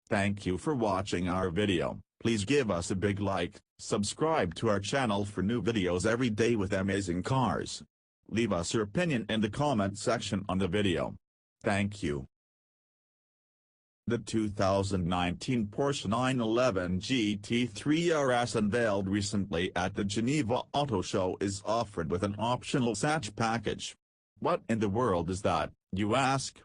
Thank you for watching our video. Please give us a big like, subscribe to our channel for new videos every day with amazing cars. Leave us your opinion in the comment section on the video. Thank you. The 2019 Porsche 911 GT3 RS unveiled recently at the Geneva Auto Show is offered with an optional hatch package. What in the world is that, you ask?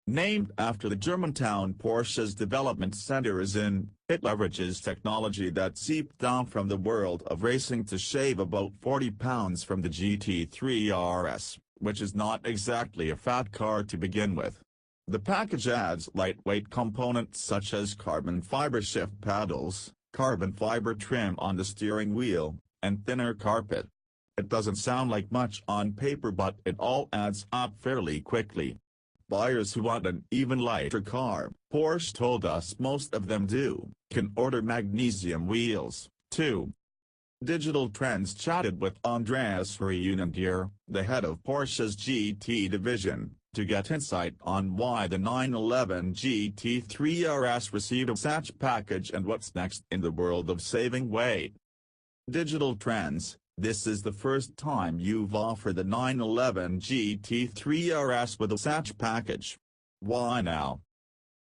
Named after the Germantown Porsche's development center is in, it leverages technology that seeped down from the world of racing to shave about 40 pounds from the GT3 RS, which is not exactly a fat car to begin with. The package adds lightweight components such as carbon fiber shift paddles, carbon fiber trim on the steering wheel, and thinner carpet. It doesn't sound like much on paper, but it all adds up fairly quickly. Buyers who want an even lighter car, Porsche told us most of them do, can order magnesium wheels, too. Digital Trends chatted with Andreas Preuninger, the head of Porsche's GT division, to get insight on why the 911 GT3 RS received a hatch package and what's next in the world of saving weight. Digital Trends: this is the first time you've offered the 911 GT3 RS with a hatch package. Why now?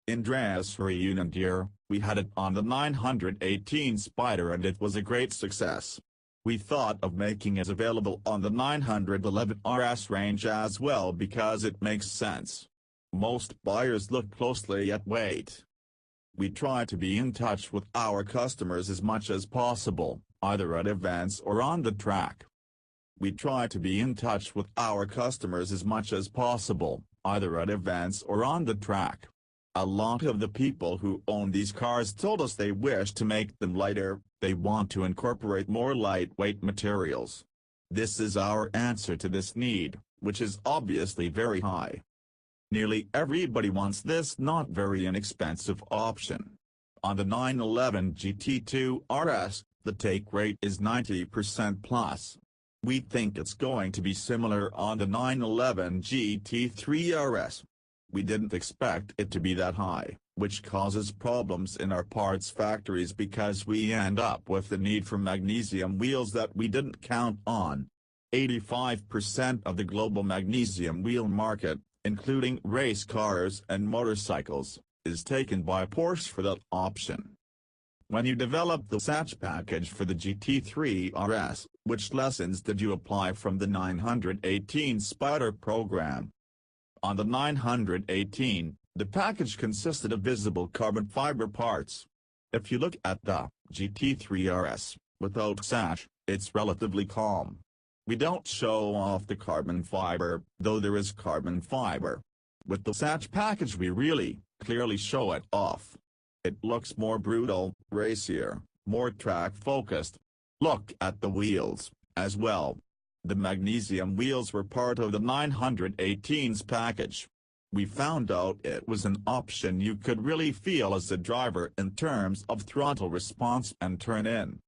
Andreas Preuninger: we had it on the 918 Spider and it was a great success. We thought of making it available on the 911 RS range as well because it makes sense. Most buyers look closely at weight. We try to be in touch with our customers as much as possible, either at events or on the track. We try to be in touch with our customers as much as possible, either at events or on the track. A lot of the people who own these cars told us they wish to make them lighter, they want to incorporate more lightweight materials. This is our answer to this need, which is obviously very high. Nearly everybody wants this not very inexpensive option. On the 911 GT2 RS, the take rate is 90% plus. We think it's going to be similar on the 911 GT3 RS. We didn't expect it to be that high, which causes problems in our parts factories because we end up with the need for magnesium wheels that we didn't count on. 85% of the global magnesium wheel market, including race cars and motorcycles, is taken by Porsche for that option. When you developed the hatch package for the GT3 RS, which lessons did you apply from the 918 Spider program? On the 918, the package consisted of visible carbon fiber parts. If you look at the GT3 RS, without hatch, it's relatively calm. We don't show off the carbon fiber, though there is carbon fiber. With the hatch package we really, clearly show it off. It looks more brutal, racier, more track-focused. Look at the wheels, as well. The magnesium wheels were part of the 918's package. We found out it was an option you could really feel as a driver in terms of throttle response and turn-in.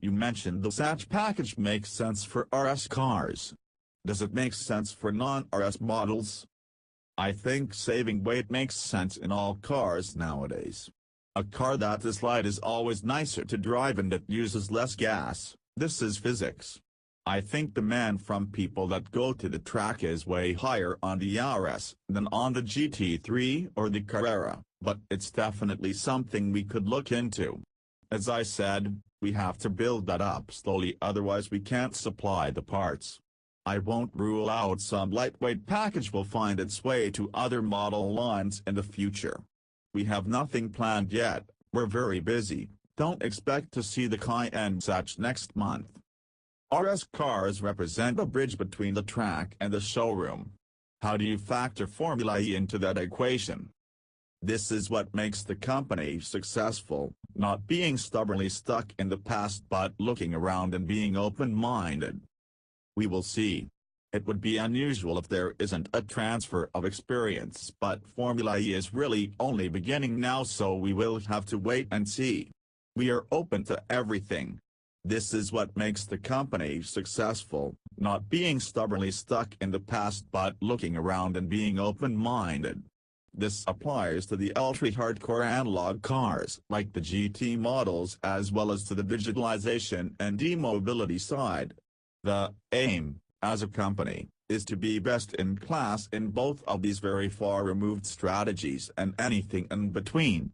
You mentioned the hatch package makes sense for RS cars. Does it make sense for non-RS models? I think saving weight makes sense in all cars nowadays. A car that is light is always nicer to drive and it uses less gas. This is physics. I think demand from people that go to the track is way higher on the RS than on the GT3 or the Carrera, but it's definitely something we could look into. As I said, we have to build that up slowly, otherwise we can't supply the parts. I won't rule out some lightweight package will find its way to other model lines in the future. We have nothing planned yet, we're very busy, don't expect to see the Cayenne hatch next month. RS cars represent a bridge between the track and the showroom. How do you factor Formula E into that equation? This is what makes the company successful, not being stubbornly stuck in the past but looking around and being open-minded. We will see. It would be unusual if there isn't a transfer of experience, but Formula E is really only beginning now, so we will have to wait and see. We are open to everything. This is what makes the company successful, not being stubbornly stuck in the past but looking around and being open-minded. This applies to the ultra-hardcore analog cars like the GT models as well as to the digitalization and e-mobility side. The aim, as a company, is to be best in class in both of these very far-removed strategies and anything in between.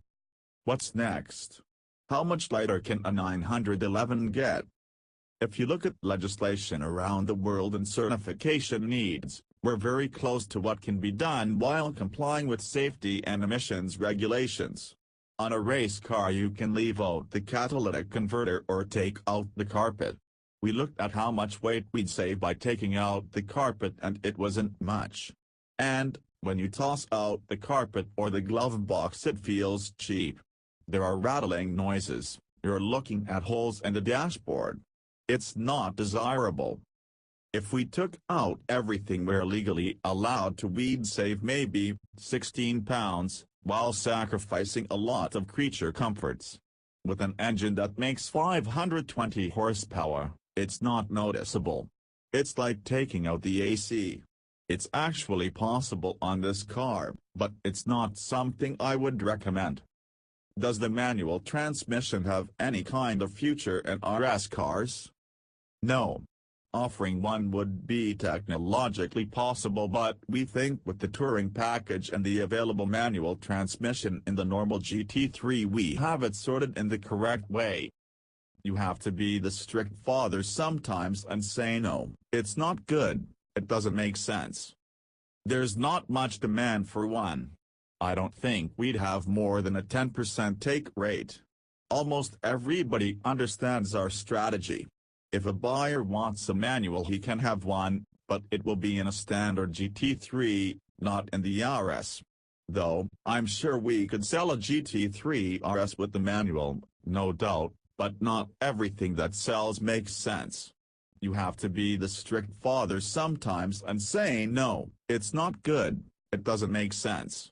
What's next? How much lighter can a 911 get? If you look at legislation around the world and certification needs, we're very close to what can be done while complying with safety and emissions regulations. On a race car you can leave out the catalytic converter or take out the carpet. We looked at how much weight we'd save by taking out the carpet and it wasn't much. And, when you toss out the carpet or the glove box it feels cheap. There are rattling noises, you're looking at holes in the dashboard. It's not desirable. If we took out everything we're legally allowed to, we'd save maybe 16 pounds, while sacrificing a lot of creature comforts. With an engine that makes 520 horsepower, it's not noticeable. It's like taking out the AC. It's actually possible on this car, but it's not something I would recommend. Does the manual transmission have any kind of future in RS cars? No. Offering one would be technologically possible, but we think with the touring package and the available manual transmission in the normal GT3 we have it sorted in the correct way. You have to be the strict father sometimes and say no, it's not good, it doesn't make sense. There's not much demand for one. I don't think we'd have more than a 10% take rate. Almost everybody understands our strategy. If a buyer wants a manual he can have one, but it will be in a standard GT3, not in the RS. Though, I'm sure we could sell a GT3 RS with the manual, no doubt, but not everything that sells makes sense. You have to be the strict father sometimes and say no, it's not good, it doesn't make sense.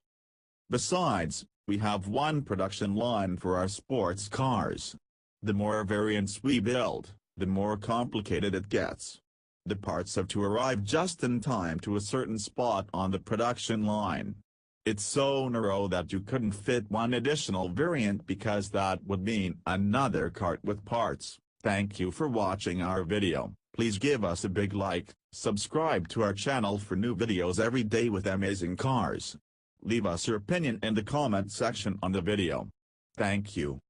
Besides, we have one production line for our sports cars. The more variants we build, the more complicated it gets. The parts have to arrive just in time to a certain spot on the production line. It's so narrow that you couldn't fit one additional variant because that would mean another cart with parts. Thank you for watching our video. Please give us a big like, subscribe to our channel for new videos every day with amazing cars. Leave us your opinion in the comment section on the video. Thank you.